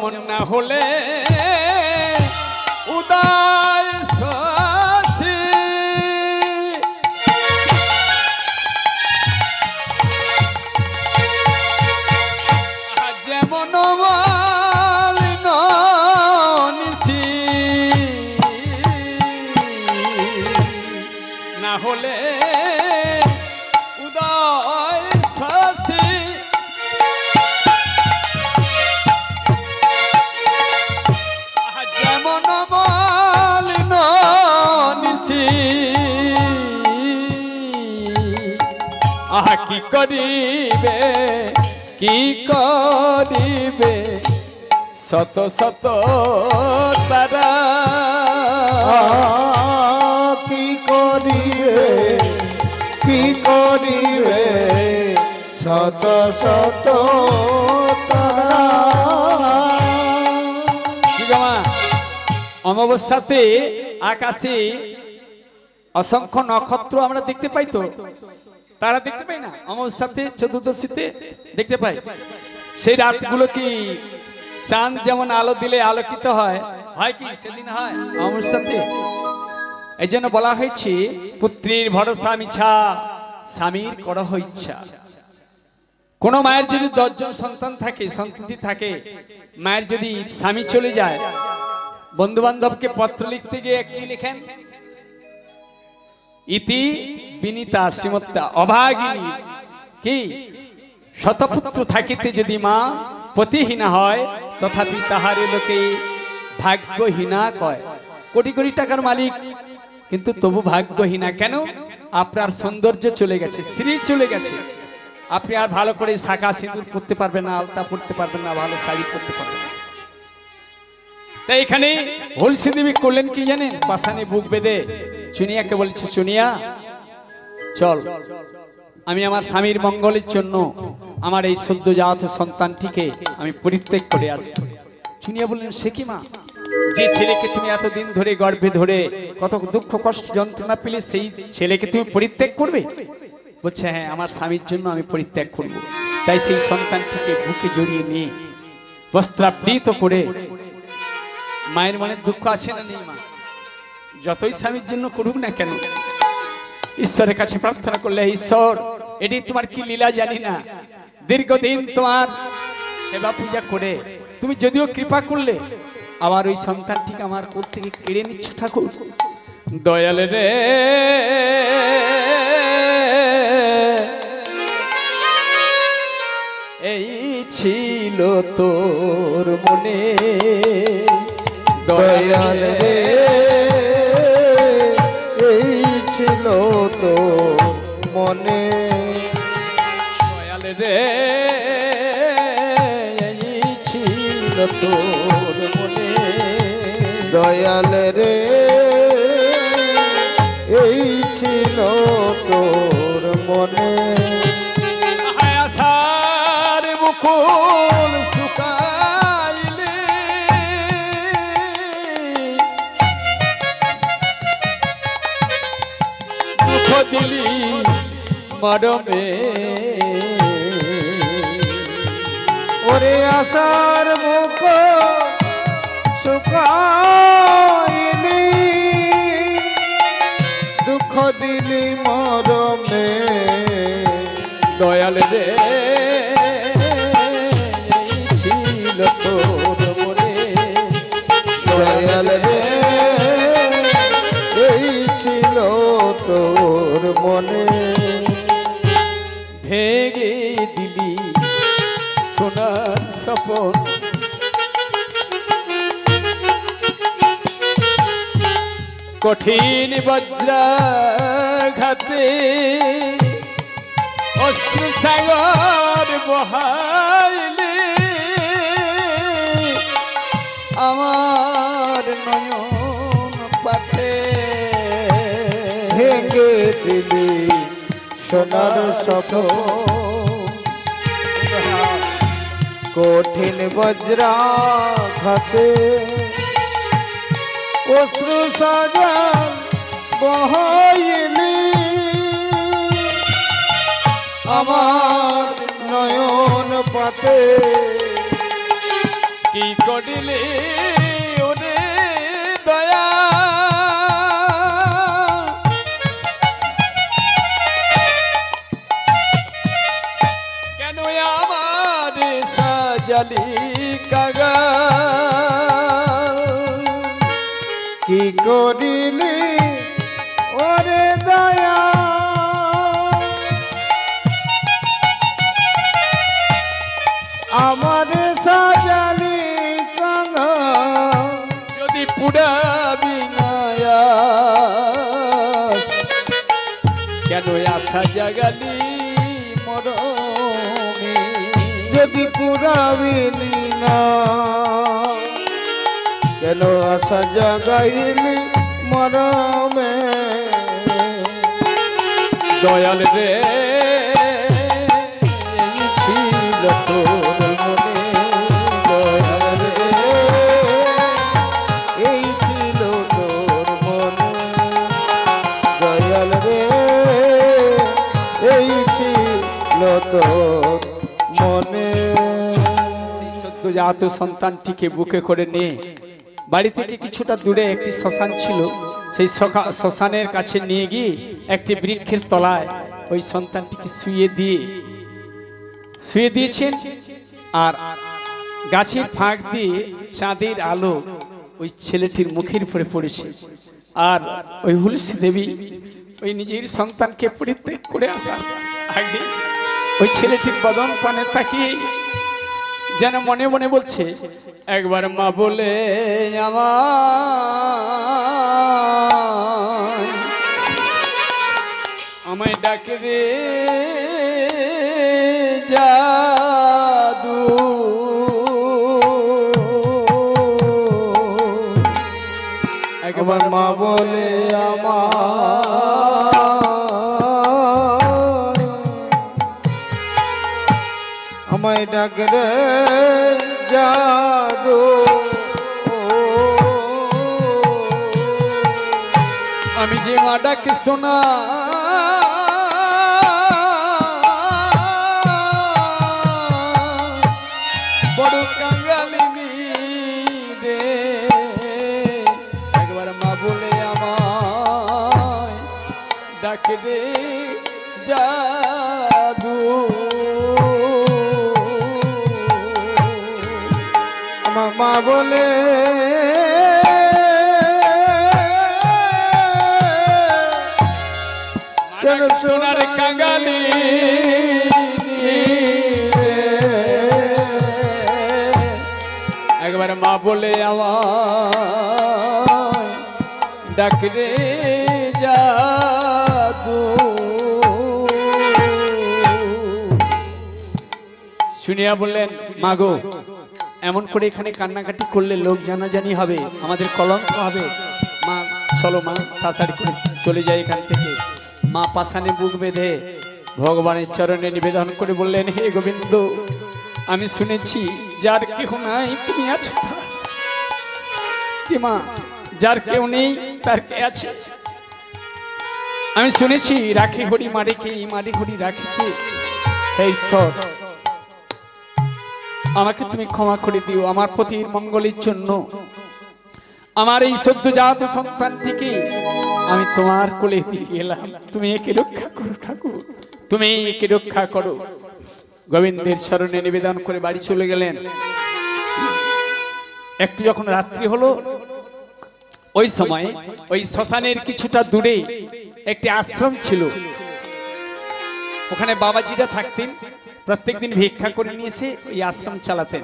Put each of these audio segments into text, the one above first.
যেমন না হলে উদয় শশী যেমন মালিন নিশি না হলে উদয় শশী যেমন মালিন নিশি আহা কি করিবে কি করিবে শত শত তারা কি করিবে শত শত তারা। কি গামা অমাবস্যাতে আকাশে অসংখ্য নক্ষত্র আমরা দেখতে পাই তো, তারা দেখতে পাই না? অমাবস্যাতে চতুর্দশীতে দেখতে পাই। সেই রাতগুলো কি চাঁদ যেমন আলো দিলে আলোকিত হয়, হয় কি সেদিন হয় অমাবস্যাতে? এই জন্য বলা হয়েছে পুত্রীর ভরসা মিছা স্বামীর করহ ইচ্ছা। কোন মায়ের যদি 10 জন সন্তান থাকে, সন্ততি থাকে, মায়ের যদি স্বামী চলে যায়, বন্ধু বান্ধবকে পত্র লিখতে গিয়ে কি লিখেন? ইতি বিনীতা শ্রীমত্তা অভাগিনী কি শতপুত্র থাকিতে যদি মা পতিহীনা হয় তথাপি তাহারে লোকে ভাগ্যহীনা কয়। কোটি কোটি টাকার মালিক কিন্তু তবু ভাগ্যহীনা কেন? আপনার সৌন্দর্য চলে গেছে, স্ত্রী চলে গেছে, আপনি আর ভালো করে শাখা সিঁদুর পরতে পারবেন না, আলতা পরতে পারবেন না, ভালো শাড়ি পরতে পারবেন না। তাই এখানে হলসি দেবী করলেন কি জানেন? পাশানে বুক বেঁধে চুনিয়াকে বলছে, চুনিয়া চল, আমি আমার স্বামীর মঙ্গলের জন্য আমার এই সদ্যজাত সন্তানটিকে আমি পরিত্যাগ করে আসবো। চুনিয়া বললেন, সে কি মা? যে ছেলেকে তুমি এতদিন ধরে গর্ভে ধরে কত দুঃখ কষ্ট যন্ত্রণা পেলে সেই ছেলেকে তুমি পরিত্যাগ করবে? বলছে, হ্যাঁ, আমার স্বামীর জন্য আমি পরিত্যাগ করব। তাই সেই সন্তানটিকে বুকে জড়িয়ে নিয়ে বস্ত্রাবৃত করে, মায়ের মনে দুঃখ আছে না নেই? মা যতই স্বামীর জন্য করুক না কেন, ঈশ্বরের কাছে প্রার্থনা করলে, ঈশ্বর এটি তোমার কি লীলা জানি না, দীর্ঘদিন তোমার সেবা পূজা করে তুমি যদিও কৃপা করলে, আবার ওই সন্তানটিকে আমার কোল থেকে কেড়ে নিচ্ছ ঠাকুর। দয়াল রে এই ছিল তোর মনে, দয়াল রে এই ছিল তো মনে, দয়াল রে এই ছিল তোর মনে, দয়াল রে এই ছিল তোর মনে। আশার মুকুল শুকাইলে দুঃখ দিলি মরমে, ওরে আশার মুখ শুকাইলি দুঃখ দিলি মরমে, দয়াল রে এই ছিল তোর মনে, দয়াল রে এই ছিল তোর মনে। ভেঙে দিলি সোনার স্বপন, কঠিন বজ্রাঘাতে অশ্রু সাগর বহাইলে আমার নয়ন পাতে, ভেঙে দিলি সোনার স্বপন, কঠিন বজ্রাঘাতে অশ্রু সাগর বহাইলি আমার নয়ন পাতে, কি করিলে ওরে দয়া কেন আমার সাজালি কাগা কি করিলি ওরে দয়া আমার সাজালি কাঙা যদি পুরাবি নয়া কেন আশা জাগালি মরমে যদি পুরাবিলি না কেন আশা জাগাইলি মরমে দয়াল রে এই ছিল তোর মনে দয়াল রে এই ছিল তোর মনে দয়াল রে এই ছিল তোর মনে সদ্যজাত সন্তানটিকে বুকে করে নিয়ে বাড়ি থেকে কিছুটা দূরে একটি শ্মশান ছিল সেই শ্মশানের কাছে নিয়ে গিয়ে একটি বৃক্ষের তলায় ওই সন্তানটিকে শুয়ে দিয়েছেন আর গাছের ফাঁক দিয়ে চাঁদের আলো ওই ছেলেটির মুখের উপরে পড়েছে আর ওই হুলসী দেবী ওই নিজের সন্তানকে পরিত্যাগ করে আসার আগে ওই ছেলেটির বদন পানে তাকিয়ে যেন মনে মনে বলছে একবার মা বলে আমায় ডাকে রে জাদু একবার মা বলে আমায় ডাকে রে জাদু আমি যে মা ডাকে শোনা বড় কাঙ্গালিনী রে একবার মা বলে আমায় ডাকে রে জাদু আমার মা বলে কেন সোনার কাঙ্গালি একবার মা বলে আমার ডাক রে জাদু শুনিয়া বললেন মাগো এমন করে এখানে কান্নাকাটি করলে লোক জানাজানি হবে আমাদের কলঙ্ক হবে মা চলো মা তাড়াতাড়ি করে চলে যাই এখান থেকে মা পাশানে বুক বেঁধে ভগবানের চরণে নিবেদন করে বললেন হে গোবিন্দ আমি শুনেছি যার কেউ নাই তুমি আছো কি মা যার কেউ নেই তার কে আছে আমি শুনেছি রাখি হরি মারে কে মারে হরি রাখি কে হে ঈশ্বর আমাকে তুমি ক্ষমা করে দিও আমার পতির মঙ্গলের জন্য আমার এই সদ্যজাত সন্তানটিকে আমি তোমার কোলে দিয়ে গেলাম তুমি একে রক্ষা করো ঠাকুর তুমি একে রক্ষা করো গোবিন্দের শরণে নিবেদন করে বাড়ি চলে গেলেন একটু যখন রাত্রি হলো ওই সময় ওই শ্মশানের কিছুটা দূরে একটি আশ্রম ছিল ওখানে বাবাজিরা থাকতেন প্রত্যেকদিন ভিক্ষা করে নিয়ে এসে ওই আশ্রম চালাতেন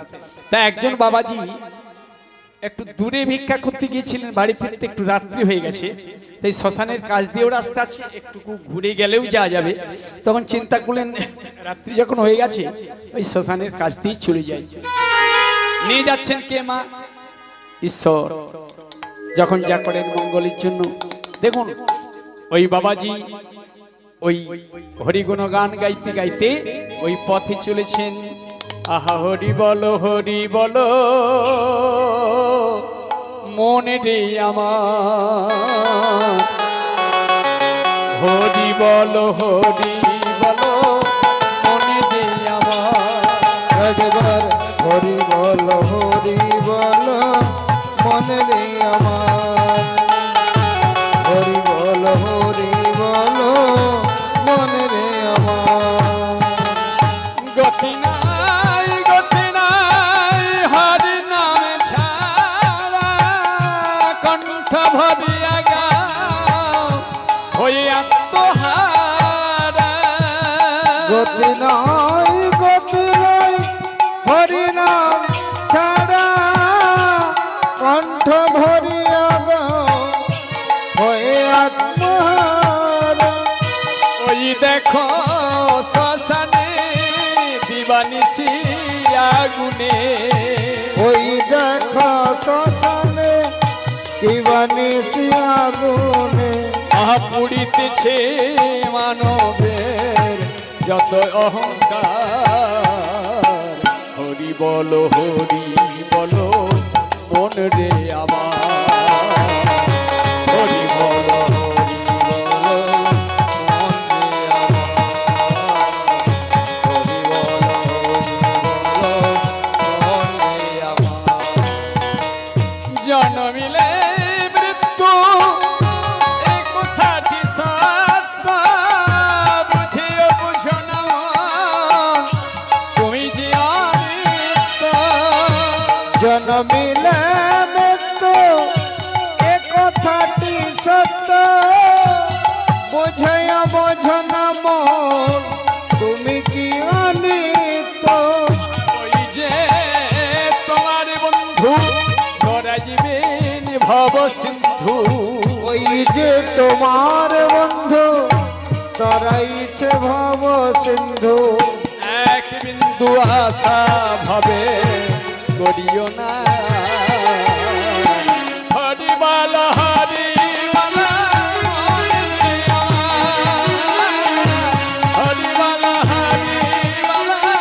তা একজন বাবাজি একটু দূরে ভিক্ষা করতে গিয়েছিলেন বাড়ি ফিরতে একটু রাত্রি হয়ে গেছে তাই শ্মশানের কাজ দিয়েও রাস্তা আছে একটু ঘুরে গেলেও যাওয়া যাবে তখন চিন্তা করলেন রাত্রি যখন হয়ে গেছে ওই শ্মশানের কাজ দিয়ে চলে যাই নিয়ে যাচ্ছেন কে মা ঈশ্বর যখন যা করেন মঙ্গলের জন্য দেখুন ওই বাবাজি ওই হরিগুণ গান গাইতে গাইতে ওই পথে চলেছেন আহা হরি বলো মনে রে আমার হরি বলো মনে রে আমার একবার হরি বল হরি গতি নাই হরিনাম ছাড়া কণ্ঠ ভরিয়া হয়ে আত্মহারা। ওই দেখো শ্মশানে দিবানিশি আগুনে, ওই দেখো শ্মশানে দিবানিশি আগুনে, পুড়িতেছে মানবের যত অহংকার। হরি বলো মন রে আমার, হরি বলো মন রে আমার, হরি বলো মন রে আমার। জন্মিলে মৃত্যু এই কথাটি সত্য, বুঝিও বুঝো না তুমি যে অনিত্য। জন্মিলে মৃত্যু এ কথাটি সত্য, বোঝাইয়া বোঝো না মন তুমি কি অনিত্য। ওই যে তোমার বন্ধু ধরা জীবেন ভব সিন্ধু, ওই যে তোমার বন্ধু তারাইছে ভব সিন্ধু। এক বিন্দু আশা ভাবে করিও না। হরিবালা হরিবালা হরিবালা হরিবালা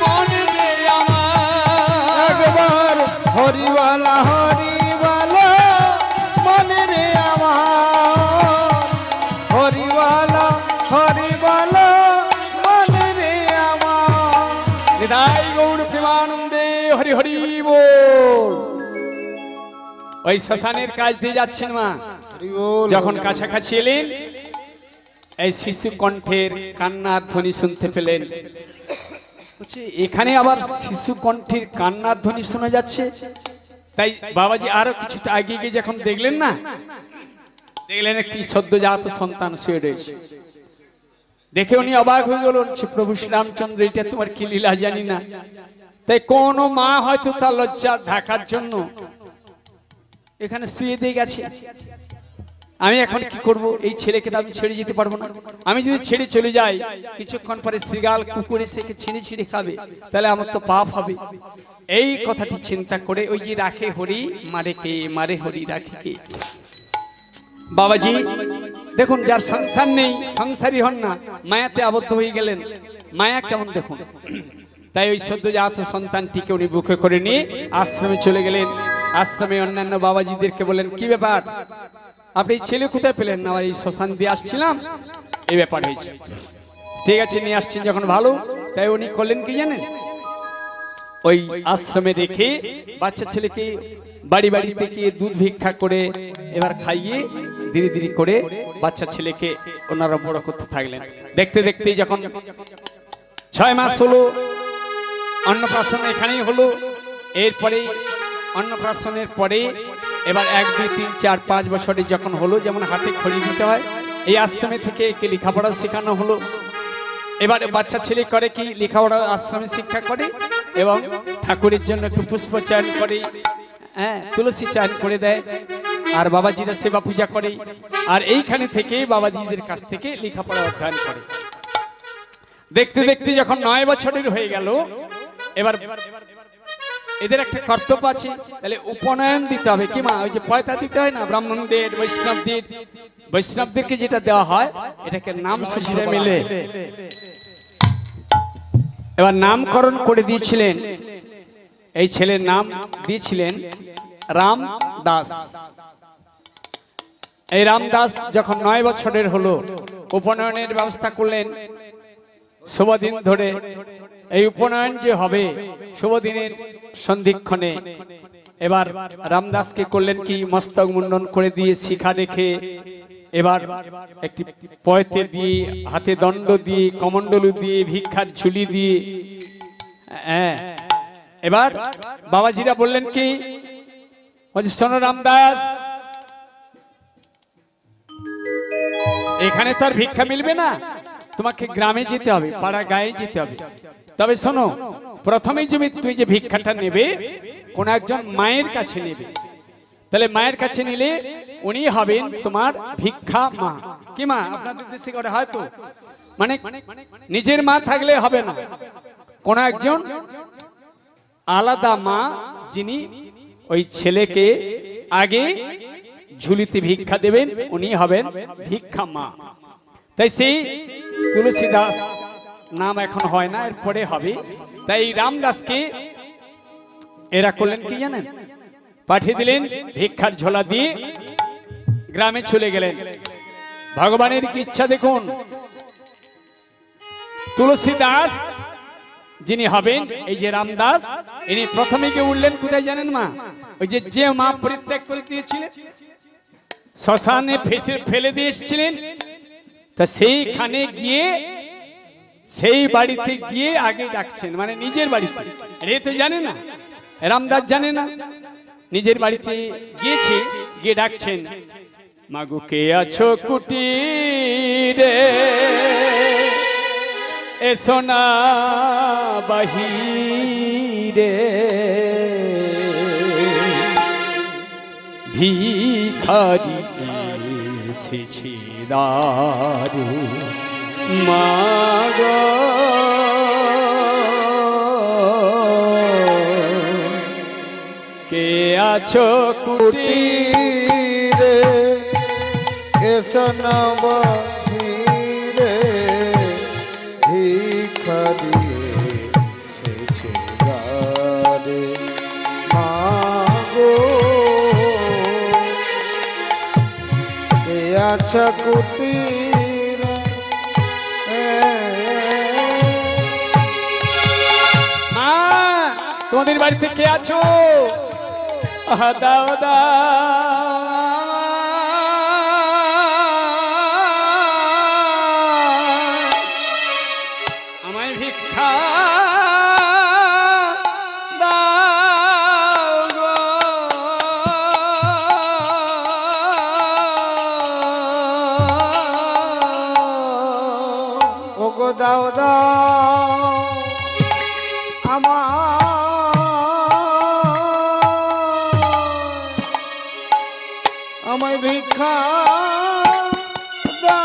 মন রে আমার। একবার হরিবালা হরিবালা মনে রে আমার, হরিবালা হরিবালা মনে রে আমার। নিতাই গৌর প্রেমানন্দে হরি হরি বল। ওই শ্মশানের কাজ দিয়ে যাচ্ছেন মা, হরি বল। যখন কাছাকাছি এলেন এই শিশু কণ্ঠের কান্নার ধ্বনি শুনতে পেলেন। বলছি, এখানে আবার শিশু কণ্ঠের কান্নার ধ্বনি শোনা যাচ্ছে। তাই বাবাজি আরো কিছুটা আগে গিয়ে যখন দেখলেন না, দেখলেন একটি সদ্যজাত সন্তান শুয়ে রয়েছে। দেখে উনি অবাক হয়ে গেলেন, প্রভু শ্রীরামচন্দ্র এটা তোমার কি লীলা জানি না। তাই কোন মা হয়তো তার লজ্জা ঢাকার জন্য এখানে শুয়ে দিয়ে গেছে। আমি এখন কি করব? এই ছেলেকে তো আমি ছেড়ে যেতে পারবো না। আমি যদি ছেড়ে চলে যাই, কিছুক্ষণ পরে শ্রীগাল কুকুরে সেকে ছিঁড়ে ছিঁড়ে খাবে, তাহলে আমার তো পাপ হবে। এই কথাটি চিন্তা করে ওই যে রাখে হরি মারে কে, মারে হরি রাখে কে। বাবাজি দেখুন, যার সংসার নেই, সংসারী হন না, মায়াতে আবদ্ধ হয়ে গেলেন। মায়া কেমন দেখুন। তাই ওই সদ্যজাত সন্তানটিকে উনি বুকে করে নিয়ে আশ্রমে চলে গেলেন। আশ্রমে অন্যান্য বাবাজিদেরকে বলেন, কি ব্যাপার, আপনি ছেলে কোথায় পেলেন? না, এই শ্মশান দিয়ে আসছিলাম, এই ব্যাপার হয়েছে। ঠিক আছে, নিয়ে আসছেন যখন ভালো। তাই উনি করলেন কি জানেন, ওই আশ্রমে রেখে বাচ্চা ছেলেকে বাড়ি বাড়ি থেকে দুধ ভিক্ষা করে এবার খাইয়ে ধীরে ধীরে করে বাচ্চা ছেলেকে ওনারা বড় করতে থাকলেন। দেখতে দেখতে যখন 6 মাস হলো, অন্নপ্রাশন এখানেই হলো। এরপরে অন্নপ্রাশনের পরে এবার 1, 2, 3, 4, 5 বছরে যখন হলো, যেমন হাতে খড়ি দিতে হয়, এই আশ্রমে থেকে একে লেখাপড়া শেখানো হলো। এবার বাচ্চা ছেলে করে কি, লেখাপড়া আশ্রমে শিক্ষা করে এবং ঠাকুরের জন্য একটু পুষ্প চয়ন করে, হ্যাঁ, তুলসী চয়ন করে দেয়, আর বাবাজিরা সেবা পূজা করে। আর এইখানে থেকে বাবাজিদের কাছ থেকে লেখাপড়া অধ্যয়ন করে। দেখতে দেখতে যখন 9 বছরের হয়ে গেল, এবার এদের একটা কর্তব্য আছে, তাহলে উপনয়ন দিতে হবে। কি মা, ওই যে পয়তা দিতে হয় না ব্রাহ্মণদের, বৈষ্ণবদেরকে যেটা দেওয়া হয়, এটাকে নাম সূচিতে মিলে এবার নামকরণ করে দিয়েছিলেন। এই ছেলের নাম দিয়েছিলেন রামদাস। এই রামদাস যখন 9 বছরের হলো, উপনয়নের ব্যবস্থা করলেন। শুভদিন ধরে এই উপনয়ন যে হবে, শুভদিনের সন্ধিক্ষণে এবার রামদাসকে করলেন কি, মস্তক মুন্ডন করে দিয়ে শিখা রেখে এবার একটি পয়তে দিয়ে, হাতে দণ্ড দিয়ে, কমণ্ডলু দিয়ে, ভিক্ষার ঝুলি দিয়ে, হ্যাঁ, এবার বাবাজিরা বললেন কি, শোনো রামদাস, এখানে তো আর ভিক্ষা মিলবে না, তোমাকে গ্রামে যেতে হবে, পাড়া গায়ে যেতে হবে। তবে শোনো, প্রথমেই তুমি যে ভিক্ষাটা নেবে কোন একজন মায়ের কাছে নেবে। তাহলে মায়ের কাছে নিলে উনি হবেন তোমার ভিক্ষা মা। কি মা আপনাদের দেশে করে হয়তো, মানে নিজের মা থাকলে হবে না, কোন একজন আলাদা মা যিনি ওই ছেলেকে আগে ঝুলিতে ভিক্ষা দেবেন, উনি হবেন ভিক্ষা মা। তাই সেই তুলসী দাস নাম এখন হয় না, এরপরে হবে। তাই রামদাসকে এরা করলেন কি জানেন, পাঠিয়ে দিলেন ভিক্ষার ঝোলা দিয়ে, গ্রামে চলে গেলেন। ভগবানের কি ইচ্ছা দেখুন, তুলসী দাস যিনি হবেন এই যে রামদাস, ইনি প্রথমে গিয়ে উঠলেন কোথায় জানেন মা, ওই যে মা পরিত্যাগ করে দিয়েছিলেন, শ্মশানে ফেলে দিয়ে এসেছিলেন, তা সেইখানে গিয়ে সেই বাড়িতে গিয়ে আগে ডাকছেন, মানে নিজের বাড়িতে। এ তো জানে না, রামদাস জানে না, নিজের বাড়িতে গিয়েছে, গিয়ে ডাকছেন, মাগো কে আছো কুটিরে, এসো না বাহিরে, ভিখারি এসেছি দারে, মাগো কে আছো কুটিরে, এসো না বাহিরে, ভিখারি এসেছি দ্বারে, মাগো কে আছো কুটিরে। মা তোমাদের বাড়িতে কে আছো, দাও আমায় ভিক্ষা দাও গো, ওগো দাও আমায় ভিক্ষা দাও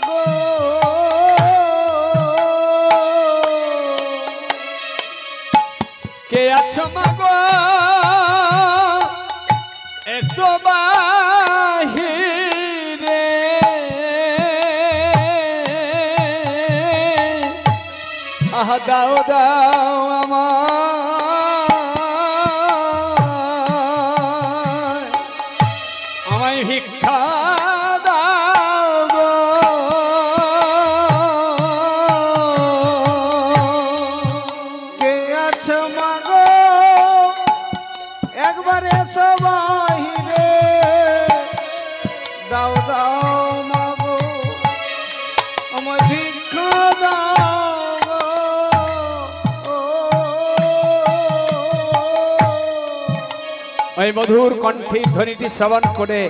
গো, কে আছো মাগো এসো বাহিরে, দাও আমায় ভিক্ষা দাও গো, কে আছো মাগো একবার এসো বাহিরে, দাও মাগো আমায় ভিক্ষা দাও গো। ওই মধুর কণ্ঠে ধ্বনিটি শ্রবণ করে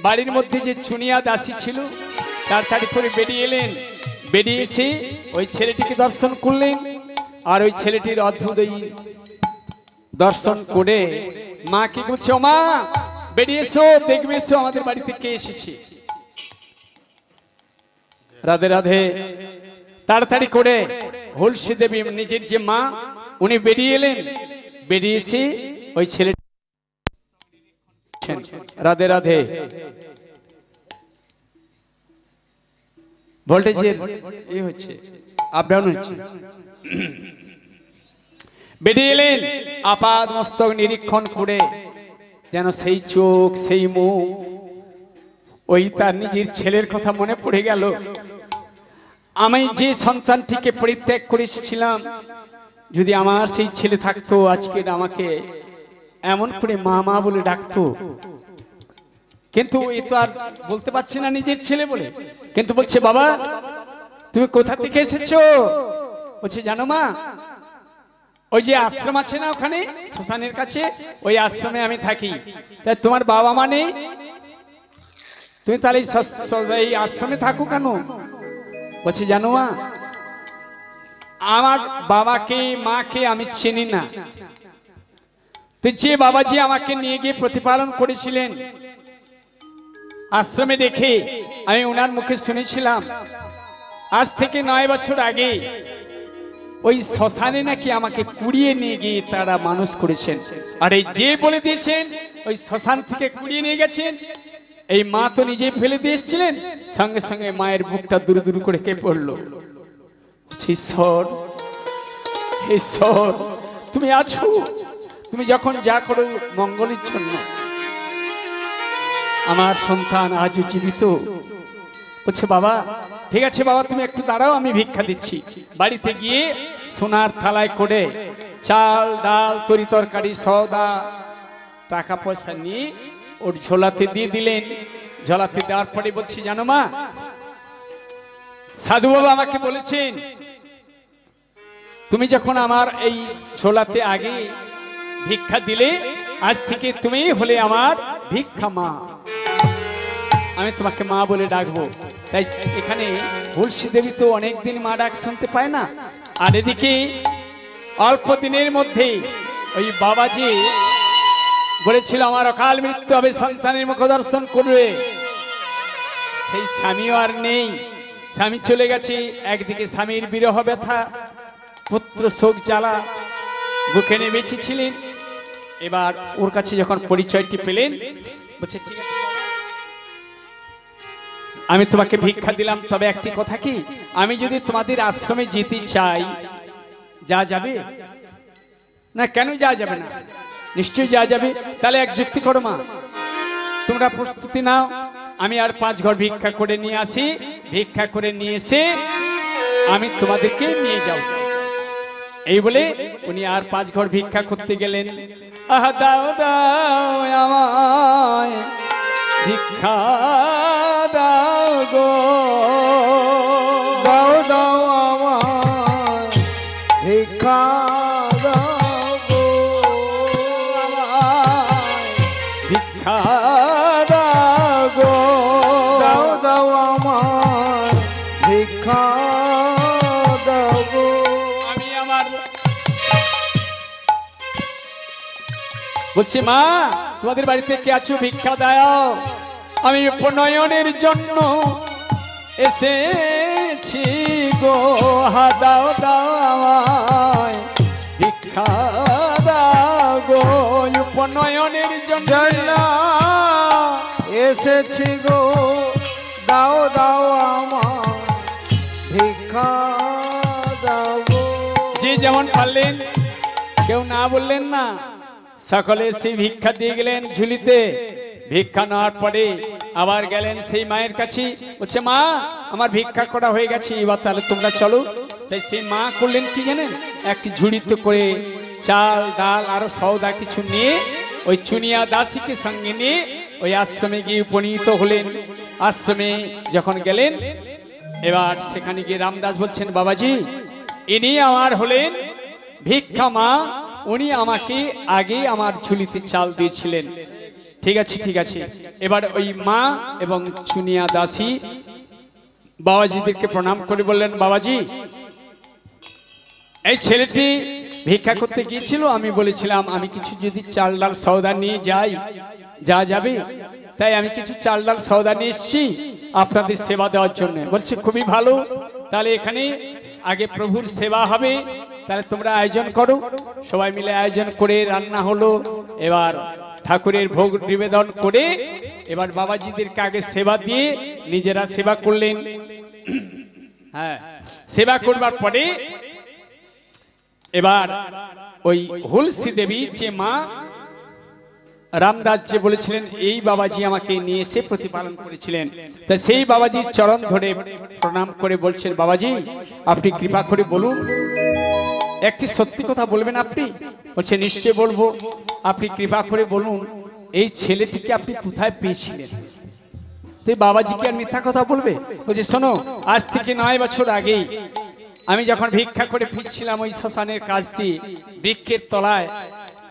বাড়ির মধ্যে যে চুনিয়া দাসী ছিল তাড়াতাড়ি করে বেরিয়ে এলেন। বেরিয়ে এসে ওই ছেলেটিকে দর্শন করলেন, আর ওই ছেলেটির অদ্ভুত দর্শন করে মাকে বলছে, ও মা বেরিয়ে এসো, দেখবে এসো আমাদের বাড়িতে কে এসেছে। রাধে রাধে। তাড়াতাড়ি করে হুলসি দেবী নিজের যে মা উনি বেরিয়ে এলেন, বেরিয়ে এসে ওই ছেলে রাধে রাধে ভোল্টেজের হচ্ছে আপ ডাউন হচ্ছে। বেরিয়ে এলেন, আপাদ মস্তক নিরীক্ষণ করে যেন সেই চোখ সেই মুখ, ওই তার নিজের ছেলের কথা মনে পড়ে গেল। আমি যে সন্তানটিকে পরিত্যাগ করে এসেছিলাম, যদি আমার সেই ছেলে থাকতো আজকে আমাকে এমন করে মা মা বলে ডাকতো। কিন্তু এ তো আর বলতে পারছি না নিজের ছেলে বলে, কিন্তু বলছে, বাবা তুমি কোথা থেকে এসেছো? বলছে, জানো মা, ওই যে আশ্রম আছে না ওখানে শ্মশানের কাছে, ওই আশ্রমে আমি থাকি। তাই তোমার বাবা মা নেই, তুমি তাহলে এই আশ্রমে থাকো কেন? বলছে জানো মা, আমার বাবাকে মাকে আমি চিনি না, তো যে বাবাজি আমাকে নিয়ে গিয়ে প্রতিপালন করেছিলেন আশ্রমে রেখে, আমি ওনার মুখে শুনেছিলাম আজ থেকে 9 বছর আগে ওই শ্মশানে নাকি আমাকে কুড়িয়ে নিয়ে গিয়ে তারা মানুষ করেছেন। আর এই যে বলে দিয়েছেন ওই শ্মশান থেকে কুড়িয়ে নিয়ে গেছেন, এই মা তো নিজেই ফেলে দিয়ে এসেছিলেন। সঙ্গে সঙ্গে মায়ের বুকটা দুরু দুরু করে কেঁপে পড়লো। ঈশ্বর, ঈশ্বর তুমি আছো, তুমি যখন যা করো মঙ্গলের জন্য। আমার সন্তান আজ জীবিত। বলছে বাবা ঠিক আছে বাবা, তুমি একটু দাঁড়াও, আমি ভিক্ষা দিচ্ছি। বাড়িতে গিয়ে সোনার থালায় করে চাল ডাল তরি তরকারি সওদা টাকা পয়সা নিয়ে ওর ঝোলাতে দিয়ে দিলেন। ঝোলাতে দেওয়ার পরে বলছি জানো মা, সাধু বাবা আমাকে বলেছেন তুমি যখন আমার এই ঝোলাতে আগে ভিক্ষা দিলে, আজ থেকে তুমি হলে আমার ভিক্ষা মা, আমি তোমাকে মা বলে ডাকবো। তাই এখানে তুলসী দেবী তো অনেকদিন মা ডাক শুনতে পায় না। আর এদিকে অল্প দিনের মধ্যে ওই বাবাজি বলেছিল আমার অকাল মৃত্যু হবে, সন্তানের মুখ দর্শন করবে। সেই স্বামীও আর নেই, স্বামী চলে গেছে। একদিকে স্বামীর বিরহ ব্যথা, পুত্র শোক জ্বালা বুকে নিয়ে বেঁচেছিলেন। এবার ওর কাছে যখন পরিচয়টি পেলেন, বলছে ঠিক আছে আমি তোমাকে ভিক্ষা দিলাম, তবে একটি কথা কি, আমি যদি তোমাদের আশ্রমে যেতে চাই যা যাবে না? কেন যা যাবে না? নিশ্চয়ই যা যাবে। তাহলে এক যুক্তি করো মা, তোমরা প্রস্তুতি নাও, আমি আর 5 ঘর ভিক্ষা করে নিয়ে আসি, ভিক্ষা করে নিয়ে এসে আমি তোমাদেরকে নিয়ে যাব। এই বলে উনি আর 5 ঘর ভিক্ষা করতে গেলেন। আহা দাও দাও আমায় ভিক্ষা দাও গো, দাও দাও আমায় ভিক্ষা দাও গো, ভিক্ষা দাও গো, দাও দাও আমায় ভিক্ষা দাও গো। আমি আমার বলছি মা তোমাদের বাড়িতে কে আছো, ভিক্ষা দাও। আমি উপনয়নের জন্য এসেছি গো, হা দাও দাও আমায় ভিক্ষা দাও গো, উপনয়নের জন্য এসেছি গো, দাও দাও আমায় ভিক্ষা দাও গো। যে যেমন পারলেন, কেউ না বললেন না, সকলে সেই ভিক্ষা দিয়ে গেলেন ঝুলিতে। ভিক্ষা নেওয়ার পরে আবার গেলেন সেই মায়ের কাছে, বলছে মা আমার ভিক্ষা করা হয়ে গেছে, এবার তাহলে তোমরা চলো। তাই সেই মা করলেন কি জানেন, একটি ঝুড়িতে করে চাল ডাল আরো সওদা কিছু নিয়ে ওই চুনিয়া দাসীকে সঙ্গে নিয়ে ওই আশ্রমে গিয়ে উপনীত হলেন। আশ্রমে যখন গেলেন, এবার সেখানে গিয়ে রামদাস বলছেন বাবাজি ইনি আমার হলেন ভিক্ষা মা, উনি আমাকে আগে আমার ঝুলিতে চাল দিয়েছিলেন। ঠিক আছে ঠিক আছে। এবার ওই মা এবং চুনিয়া দাসী বাবাজিদেরকে প্রণাম করে বললেন বাবাজি এই ছেলেটি ভিক্ষা করতে গিয়েছিল, আমি বলেছিলাম আমি কিছু যদি চাল ডাল সওদা নিয়ে যাই যা যাবে, তাই আমি কিছু চাল ডাল সওদা নিয়ে এসেছি আপনাদের সেবা দেওয়ার জন্য। বলছে খুবই ভালো, তাহলে এখানে আগে প্রভুর সেবা হবে, তাহলে তোমরা আয়োজন করো। সবাই মিলে আয়োজন করে রান্না হলো। এবার ঠাকুরের ভোগ নিবেদন করে এবার বাবাজিদেরকে আগে সেবা দিয়ে নিজেরা সেবা করলেন। হ্যাঁ, সেবা করবার পরে এবার ওই হুলসি দেবী যে মা রামদাস যে বলেছিলেন এই বাবাজি আমাকে নিয়ে এসে প্রতিপালন করেছিলেন, তা সেই বাবাজির চরণ ধরে প্রণাম করে বলছেন বাবাজি আপনি কৃপা করে বলুন, একটি সত্যি কথা বলবেন আপনি? বলছে নিশ্চয় বলবো, আপনি কৃপা করে বলুন এই ছেলেটিকে আপনি কোথায় পেয়েছিলেন? তো বাবাজি কি আর মিথ্যা কথা বলবে? বলছে শোনো, আজ থেকে 9 বছর আগেই আমি যখন ভিক্ষা করে ফিরছিলাম ওই শ্মশানের কাছ দিয়ে, বৃক্ষের তলায়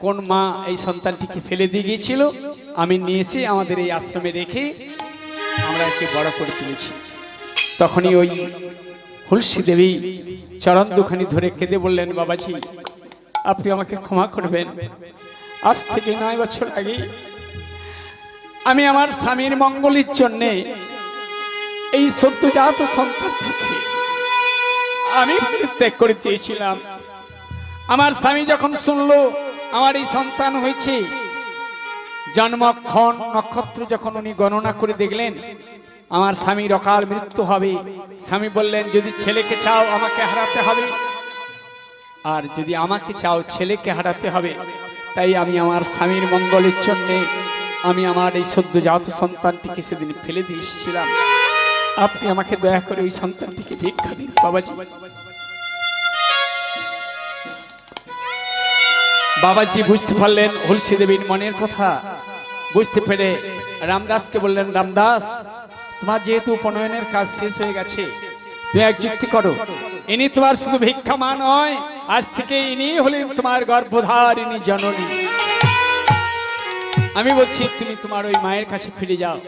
কোন মা এই সন্তানটিকে ফেলে দিয়ে গিয়েছিল, আমি নিয়ে এসে আমাদের এই আশ্রমে রেখে আমরা একে বড় করে তুলেছি। তখনই ওই তুলসী দেবী চরণ দুখানি ধরে কেঁদে বললেন, বাবাজি আপনি আমাকে ক্ষমা করবেন, আজ থেকে 9 বছর আগে আমি আমার স্বামীর মঙ্গলের জন্যে এই সদ্যজাত সন্তান থেকে আমি পরিত্যাগ করে চেয়েছিলাম। আমার স্বামী যখন শুনলো আমার এই সন্তান হয়েছে, জন্মক্ষণ নক্ষত্র যখন উনি গণনা করে দেখলেন আমার স্বামীর অকাল মৃত্যু হবে, স্বামী বললেন যদি ছেলেকে চাও আমাকে হারাতে হবে, আর যদি আমাকে চাও ছেলেকে হারাতে হবে। তাই আমি আমার স্বামীর মঙ্গলের জন্যে আমি আমার এই সদ্যজাত সন্তানটিকে সেদিন ফেলে দিয়ে এসেছিলাম। আপনি আমাকে দয়া করে ওই সন্তানটিকে ভিক্ষা দিন বাবাজি। বাবাজি বুঝতে পারলেন তুলসী দেবীর মনের কথা, বুঝতে পেরে রামদাসকে বললেন, রামদাস তোমার যেহেতু উপনয়নের কাজ শেষ হয়ে গেছে, তুমি এক যুক্তি করো, ইনি তোমার শুধু ভিক্ষা মা নয়, আজ থেকে ইনি হলেন তোমার গর্ভধারিণী জননী। আমি বলছি তুমি তোমার ওই মায়ের কাছে ফিরে যাও।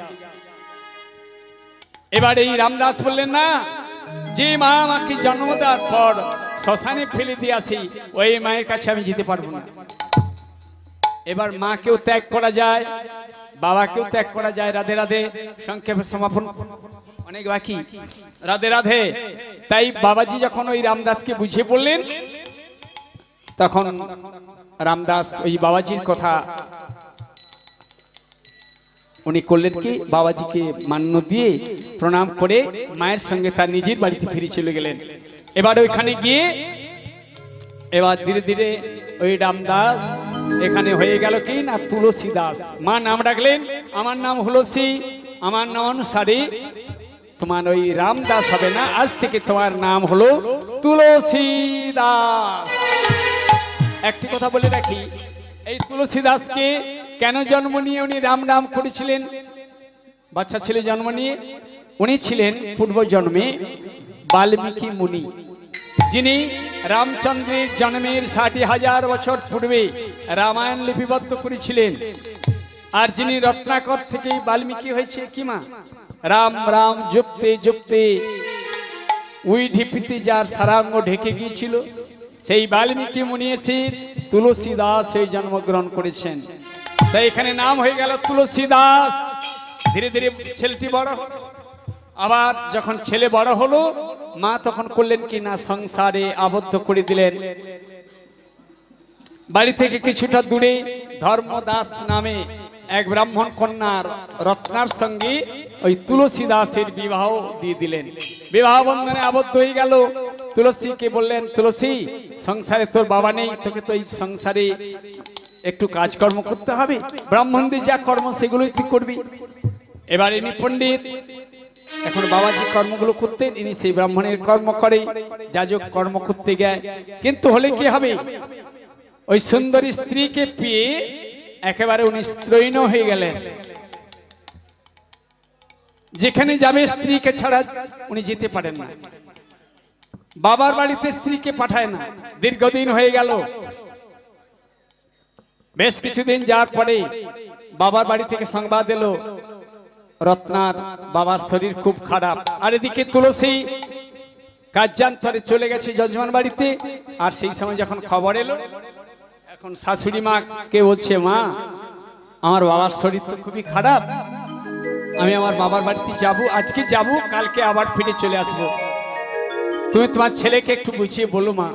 এবার এই রামদাস বললেন, না, যে মা আমাকে জন্ম দেওয়ার পর শ্মশানে ফেলে দিয়ে আসি ওই মায়ের কাছে আমি যেতে পারবো না। এবার মাকেও ত্যাগ করা যায়, বাবাকেও ত্যাগ করা যায়। রাধে রাধে, সংক্ষেপে সমাপন অনেক বাকি, রাধে রাধে। তাই বাবাজি যখন ওই রামদাসকে বুঝিয়ে বললেন, তখন রামদাস ওই বাবাজির কথা উনি করলেন কি, বাবাজিকে মান্য দিয়ে প্রণাম করে মায়ের সঙ্গে তার নিজের বাড়িতে ফিরে চলে গেলেন। এবার ওইখানে গিয়ে এবার ধীরে ধীরে ওই রামদাস এখানে হয়ে গেল কি না তুলসী দাস। মা নাম রাখলেন, আমার নাম তুলসী, আমার নাম অনুসারে তোমার ওই রামদাস হবে না, আজ থেকে তোমার নাম হলো তুলসী দাস। একটি কথা বলে রাখি, এই তুলসী দাসকে কেন জন্ম নিয়ে উনি রাম রাম করেছিলেন? বাচ্চা ছেলে জন্ম নিয়ে উনি ছিলেন পূর্ব জন্মে বাল্মীকি মুনি, যিনি রামচন্দ্রের জন্মের 60,000 বছর পূর্বে রামায়ণ লিপিবদ্ধ করেছিলেন। আর যিনি রত্নাকর থেকে বাল্মীকি হয়েছে কি মা, রাম রাম জপতে জপতে উই ঢিপিতে যার সারাঙ্গ ঢেকে গিয়েছিল, সেই বাল্মীকি মুনি এসে তুলসী দাস হয়ে জন্মগ্রহণ করেছেন। তাই এখানে নাম হয়ে গেল তুলসী দাস। ধীরে ধীরে ছেলেটি বড় হলো, আবার যখন ছেলে বড় হলো মা তখন করলেন কি না সংসারে আবদ্ধ করে দিলেন। বাড়ি থেকে কিছুটা দূরে ধর্মদাস নামে এক ব্রাহ্মণ কন্যার রত্নার সঙ্গে ওই তুলসী দাসের বিবাহ দিয়ে দিলেন। বিবাহ বন্ধনে আবদ্ধ হয়ে গেল। তুলসীকে বললেন, তুলসী সংসারে তোর বাবা নেই, তোকে তো এই সংসারে একটু কাজকর্ম করতে হবে, ব্রাহ্মণদের যা কর্ম সেগুলোই তুই করবি। এবার ইনি পণ্ডিত, এখন বাবাজি কর্মগুলো করতেন, ইনি সেই ব্রাহ্মণের কর্ম করে, যাজক কর্ম করতে গেয়। কিন্তু হলে কি হবে, ওই সুন্দরী স্ত্রীকে পেয়ে একেবারে উনি স্ত্রৈণ হয়ে গেলেন। যেখানে যাবে স্ত্রীকে ছাড়া উনি যেতে পারেন না, বাবার বাড়িতে স্ত্রীকে পাঠায় না। দীর্ঘদিন হয়ে গেল। বেশ কিছুদিন যাওয়ার পরে বাবার বাড়ি থেকে সংবাদ এলো রত্নার বাবার শরীর খুব খারাপ। আর এদিকে তুলসী কার্যান্তরে চলে গেছে যজমান বাড়িতে। আর সেই সময় যখন খবর এলো, এখন শাশুড়ি মা কে বলছে, মা আমার বাবার শরীর তো খুবই খারাপ, আমি আমার বাবার বাড়িতে যাব, আজকে যাব, কালকে আবার ফিরে চলে আসব, তুমি তোমার ছেলেকে একটু বুঝিয়ে বলো মা,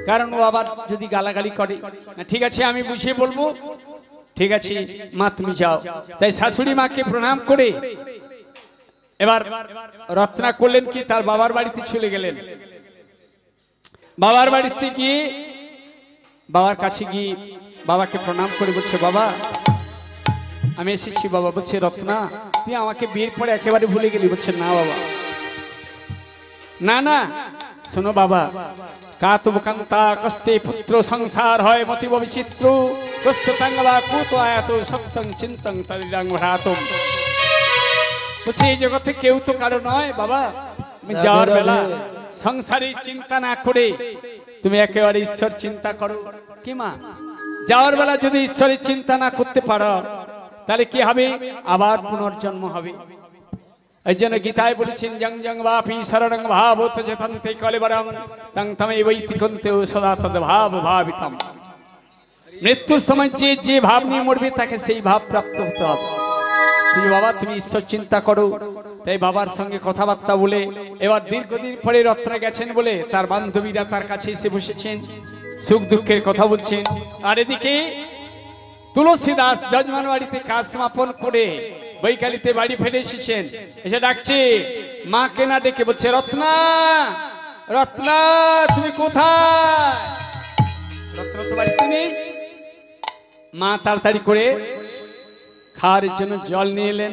কারণ ও আবার যদি গালাগালি করে। না ঠিক আছে, আমি বুঝিয়ে বলবো, ঠিক আছে মা তুমি যাও। তাই শাশুড়ি মাকে প্রণাম করে এবার রত্না করলেন কি, তার বাবার বাড়িতে চলে গেলেন। বাবার বাড়িতে গিয়ে বাবার কাছে গিয়ে বাবাকে প্রণাম করে বলছে, বাবা আমি এসেছি। বাবা বলছে, রত্না তুই আমাকে বিয়ের পরে একেবারে ভুলে গেলি? বলছে, না বাবা, না না, শোনো বাবা, কাতুবকান্তা কস্তে পুত্র সংসার হয় মতিব বিচিত্র কস্যতাঙ্গবা কুত আয়াত সপ্তং চিন্তং তরিরাং ভ্রাতম। বলছে এই জগতে কেউ তো কারো নয় বাবা, তুমি যাওয়ার বেলা সংসারে চিন্তা না করে তুমি একেবারে ঈশ্বর চিন্তা করো। কি মা, যাওয়ার বেলা যদি ঈশ্বরের চিন্তা না করতে পারো তাহলে কি হবে, আবার পুনর্জন্ম হবে। এই জন্য গীতায় বলেছেন জং জং বাপি শরণং ভাবত যতন্তে কলেবরং তং তমেবৈতি কুন্তেও সদা তদ ভাব ভাবিতম। মৃত্যুর সময় যে ভাব নিয়ে মরবে তাকে সেই ভাব প্রাপ্ত হতে হবে। তুমি বাবা তুমি ঈশ্বর চিন্তা করো। তাই বাবার সঙ্গে কথাবার্তা বলে এবার দীর্ঘদিন পরে রত্না গেছেন বলে তার বান্ধবীরা তার কাছে এসে বসেছেন, সুখ দুঃখের কথা বলছেন। আর এদিকে তুলসী দাস যজমান বাড়িতে কাজ সমাপন করে বৈকালিতে বাড়ি ফিরে এসেছেন। এসে ডাকছে মাকে না ডেকে বলছে রত্না রত্না তুমি কোথায়? রত্না তো বাড়িতে নেই। মা তাড়াতাড়ি করে খাওয়ার জন্য জল নিয়ে এলেন,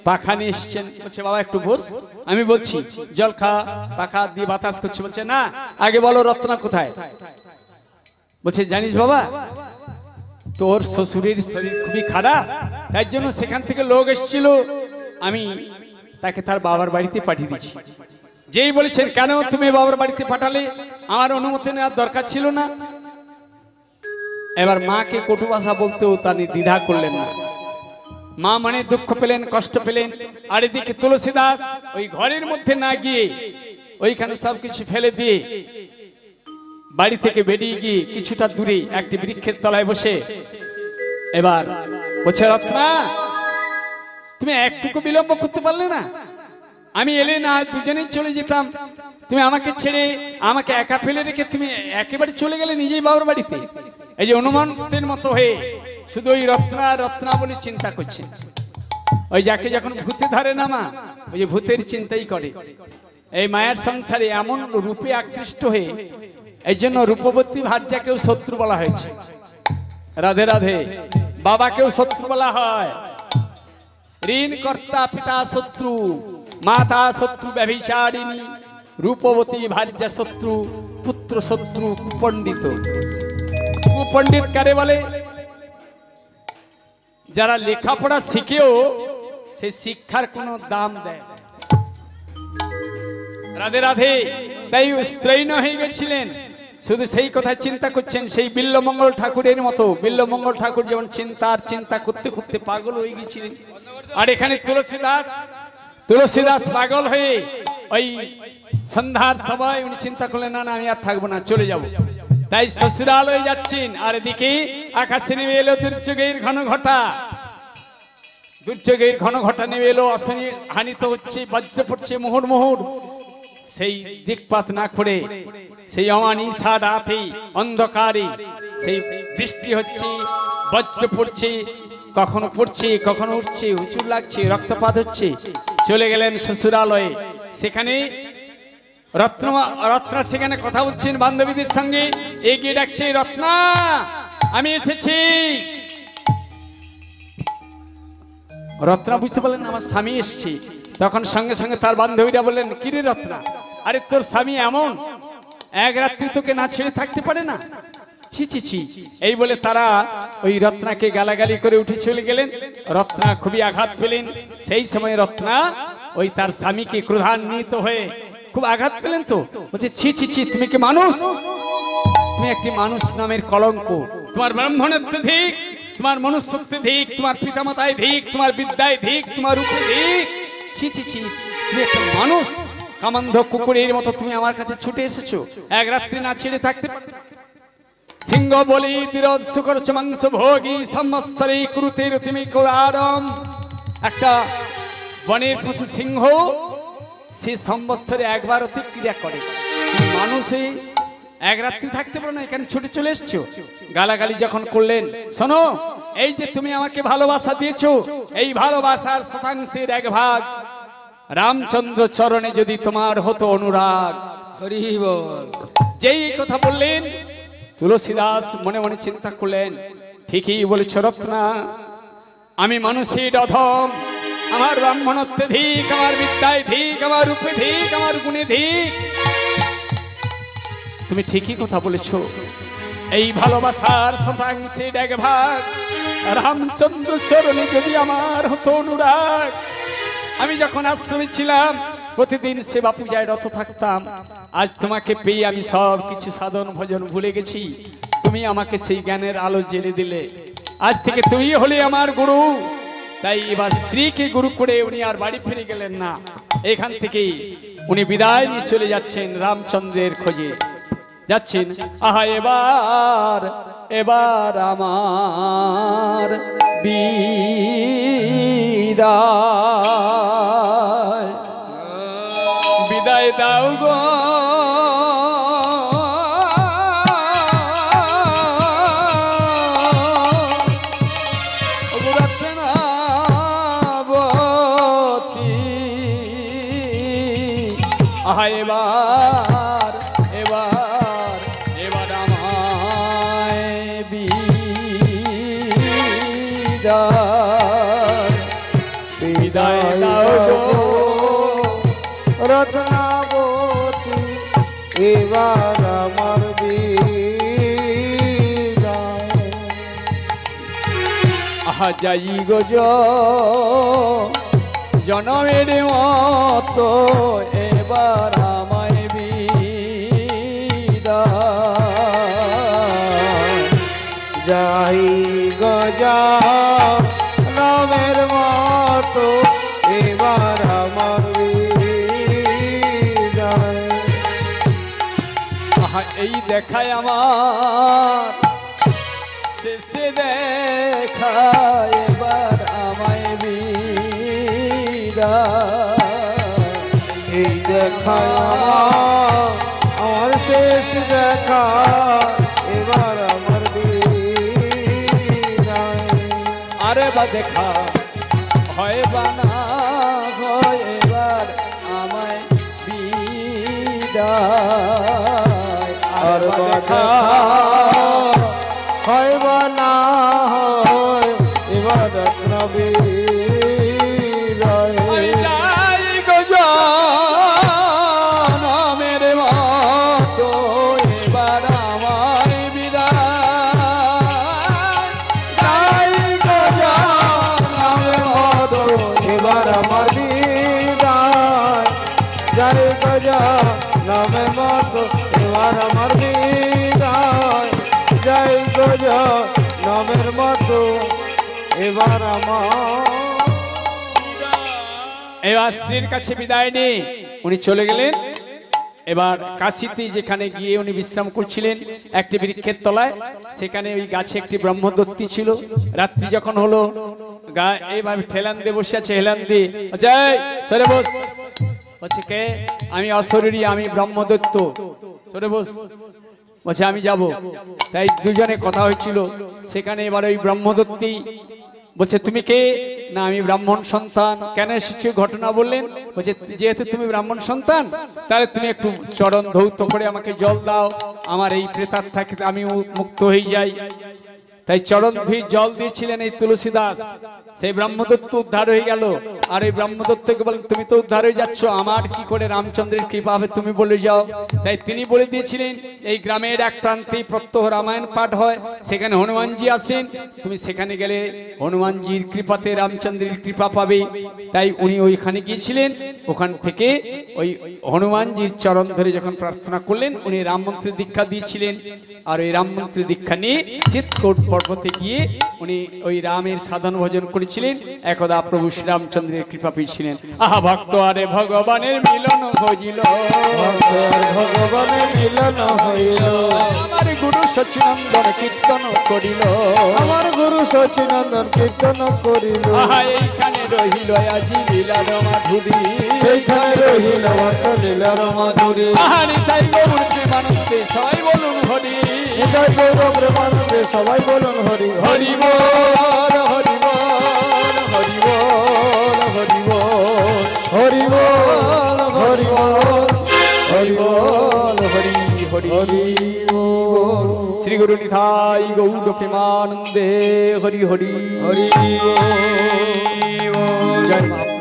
পাখা নিয়ে এসছেন। বলছে বাবা একটু বস, আমি বলছি জল খা। পাখা দিয়ে বাতাস করছে। বলছে না আগে বলো রত্না কোথায়? বলছে জানিস বাবা তোর শ্বশুরের শরীর খুবই খারাপ, তাই জন্য সেখান থেকে লোক এসেছিল, আমি তাকে তার বাবার বাড়িতে পাঠিয়ে দিয়েছি। যেই বলেছেন কেন তুমি বাবার বাড়িতে পাঠালে, আমার অনুমতি নেওয়ার দরকার ছিল না। এবার মাকে কটু ভাষা বলতেও তিনি দ্বিধা করলেন না। মা মানে দুঃখ পেলেন, কষ্ট পেলেন। আর এদিকে তুলসী দাস ওই ঘরের মধ্যে না গিয়ে ওইখানে সবকিছু ফেলে দিয়ে বাড়ি থেকে বেরিয়ে গিয়ে কিছুটা দূরে একটি বৃক্ষের তলায় বসে এবার বলছে রত্না তুমি একটুকু বিলম্ব করতে পারলে না? আমি এলে না দুজনেই চলে যেতাম, তুমি আমাকে ছেড়ে আমাকে একা ফেলে রেখে তুমি একেবারে চলে গেলে নিজেই বাবার বাড়িতে। এই যে অনুমানের মতো হয়ে শুধু ওই রত্না রত্না বলে চিন্তা করছে। ওই যাকে যখন ভূতে ধরে না মা, ওই যে ভূতের চিন্তাই করে। এই মায়ের সংসারে এমন রূপে আকৃষ্ট হয়ে, এই জন্য রূপবতী ভার্যাকেও শত্রু বলা হয়েছে। রাধে রাধে। বাবাকেও শত্রু বলা হয়। ঋণ কর্তা পিতা শত্রু, মাতা শত্রু ব্যভিচারিণী, রূপবতী ভার্যা শত্রু, পুত্র শত্রু কুপণ্ডিত। কুপণ্ডিত কারে বলে? যারা লেখাপড়া শিখেও সেই শিক্ষার কোনো দাম দেয়। রাধে রাধে। তাই স্ত্রৈণ হয়ে গেছিলেন, শুধু সেই কথা চিন্তা করছেন। সেই বিল্লমঙ্গল ঠাকুরের মতো, বিল্লমঙ্গল ঠাকুর যেমন চিন্তা করতে করতে পাগল হয়ে গেছিলেন। আর এখানে তুলসী দাস পাগল হয়ে ওই সন্ধ্যার সময় উনি চিন্তা করলেন না না আমি আর থাকবো না, চলে যাব। তাই শ্বশুরালয়ে যাচ্ছেন। আর এদিকে আকাশে নেমে এলো দুর্যোগের ঘন ঘটা। দুর্যোগের ঘন ঘটা নেমে এলো, অশনি হানিত হচ্ছে, বজ্র পড়ছে মুহুর মুহুর। সেই দিকপাত না করে সেই অমানিসা রাতে অন্ধকারে সেই বৃষ্টি হচ্ছে, বজ্র পড়ছে, কখনো পড়ছে কখনো উঠছে, উঁচু লাগছে, রক্তপাত হচ্ছে। চলে গেলেন শ্বশুরালয়ে। সেখানে রত্না সেখানে কথা বলছেন বান্ধবীদের সঙ্গে। এগিয়ে ডাকছে রত্না আমি এসেছি। রত্না বুঝতে পারলেন আমার স্বামী এসছে। তখন সঙ্গে সঙ্গে তার বান্ধবীরা বললেন কিরে রত্না, আরে তোর স্বামী এমন এক রাত্রি তোকে না ছেড়ে থাকতে পারে না, ছি ছি ছি। এই বলে তারা ওই রত্নাকে গালাগালি করে উঠে চলে গেলেন। রত্না খুবই আঘাত পেলেন। সেই সময় রত্না ওই তার স্বামীকে ক্রোধান্বিত হয়ে খুব আঘাত পেলেন। তো বলছে ছি ছি ছি, তুমি কি মানুষ? তুমি একটি মানুষ নামের কলঙ্ক। তোমার ব্রাহ্মণত্ব ধিক, তোমার মনুষ্যত্ব ধিক, তোমার পিতামাতায় ধিক, তোমার বিদ্যায় ধিক, তোমার রূপে ধিক। ছি ছি ছি, তুমি একটা মানুষ, কামান্ধ কুকুরের মতো তুমি আমার কাছে ছুটে এসেছো, এক রাত্রি না ছেড়ে থাকতে। সিংহ বলি তিরোধ শুকর মাংস ভোগী সম্বৎসরে কুরুতে রতিমি কোলারম। একটা বনের পশু সিংহ সে সম্বৎসরে একবার অতিক্রিয়া করে। মানুষে এক রাত্রি থাকতে পারো না, এখানে ছুটে চলে এসছো। গালাগালি যখন করলেন, শোনো এই যে তুমি আমাকে ভালোবাসা দিয়েছো, এই ভালোবাসার শতাংশের এক ভাগ রামচন্দ্র চরণে যদি তোমার হতো অনুরাগ। হরি বল। যেই কথা বললেন তুলসী দাস মনে মনে চিন্তা করলেন ঠিকই বলেছ রত্না, আমি মানুষের অধম, আমার ব্রাহ্মণত্বে ধিক, আমার বিদ্যায় ধিক, আমার রূপে ধিক, আমার গুণে ধিক। তুমি ঠিকই কথা বলেছ। এই ভালোবাসার শতাংশের এক ভাগ রামচন্দ্র চরণে যদি আমার হতো অনুরাগ। আমি যখন আশ্রমে ছিলাম প্রতিদিন সেবা পূজায় রত থাকতাম। আজ তোমাকে পেয়ে আমি সব কিছু সাধন ভজন ভুলে গেছি। তুমি আমাকে সেই জ্ঞানের আলো জেলে দিলে। আজ থেকে তুমি হলে আমার গুরু, তাই এবার স্ত্রীকে গুরু করে উনি আর বাড়ি ফিরে গেলেন না। এখান থেকেই উনি বিদায় নিয়ে চলে যাচ্ছেন রামচন্দ্রের খোঁজে যাচ্ছেন। আহা এবার এবার আমার বিদায় বিদায় দাও গো এবার এবার এবার আমায় বিদায় দাও গো রত্নাবতী এবার আমার বিদায়। আহা যাই গো জনমের মতো এবার আমায় বিদায়। যাই গজা নামের মতো এবার আমার বিদায়। আহা এই দেখায় আমার শেষে দেখায় এবার আমায় এই দেখা আমার শেষ দেখা এবার আমার বিদায়। আরে বা দেখা হয় বা না হয় এবার আমায় বিদায়। আর বা দেখা হয় বা না হয় এবার রত্নবী নামে মতো এবার আমার বিদায়। যাই গজা নামের মতো এবার আমার। এবার স্ত্রীর কাছে বিদায় নিয়ে উনি চলে গেলেন। এবার কাশীতে যেখানে গিয়ে উনি বিশ্রাম করছিলেন একটি বৃক্ষের তলায়, সেখানে ওই গাছে একটি ব্রহ্মদত্তী ছিল। রাত্রি যখন হলো এইভাবে ঠেলান দিয়ে বসে আছে। হেলান দিয়ে জয় সরে বস বলছে কে? আমি অশরীরী, আমি ব্রহ্মদত্ত। সরে বস বলছে আমি যাব। তাই দুজনে কথা হয়েছিল সেখানে। এবার ওই ব্রহ্মদত্তী বলছে তুমি কে? না আমি ব্রাহ্মণ সন্তান। কেন এসেছো ঘটনা বললেন। বলছে যেহেতু তুমি ব্রাহ্মণ সন্তান তাহলে তুমি একটু চরণ ধৌত করে আমাকে জল দাও, আমার এই প্রেতার থেকে আমি মুক্ত হয়ে যাই। তাই চরণ ধুই জল দিয়েছিলেন এই তুলসী দাস। সেই ব্রহ্মদত্ত উদ্ধার হয়ে গেল। আর এই ব্রহ্মদত্তকে বলেন তুমি তো উদ্ধার হয়ে যাচ্ছ, আমার কি করে রামচন্দ্রের কৃপা হবে তুমি বলে যাও। তাই তিনি বলে দিয়েছিলেন এই গ্রামের এক প্রান্তেই প্রত্যহ রামায়ণ পাঠ হয়, সেখানে হনুমানজি আসেন, তুমি সেখানে গেলে হনুমানজির কৃপাতে রামচন্দ্রের কৃপা পাবে। তাই উনি ওইখানে গিয়েছিলেন। ওখান থেকে ওই হনুমানজির চরণ ধরে যখন প্রার্থনা করলেন উনি রাম মন্ত্রের দীক্ষা দিয়েছিলেন। আর ওই রাম মন্ত্রের দীক্ষা নিয়ে চিত্রকূট পর্বতে গিয়ে উনি ওই রামের সাধন ভজন করেছিলেন। একদা প্রভু শ্রীরামচন্দ্রের কৃপা পেয়েছিলেন। আহা ভক্ত আরে ভগবানের মিলন হইল, ভগবানের মিলন হইল। আমার গুরু সচিনন্দন কীর্তন করিল, আমার গুরু সচিনন্দন কীর্তন করিল। আহা এইখানে রহিল আজি লীলার মাধুরী, এইখানে রহিল লীলার মাধুরী। আহা নিতাই গৌর প্রেমানন্দে সবাই বলুন হরি, নিতাই গৌর প্রেমানন্দে সবাই বলুন হরি। হরি বল হরি বল হরি বল হরি বল হরি বল হরি বল হরি বল হরি হরি হরি বল। শ্রী গুরু নিতাই গৌর প্রেমানন্দে হরি হরি হরি বল। জয় মা।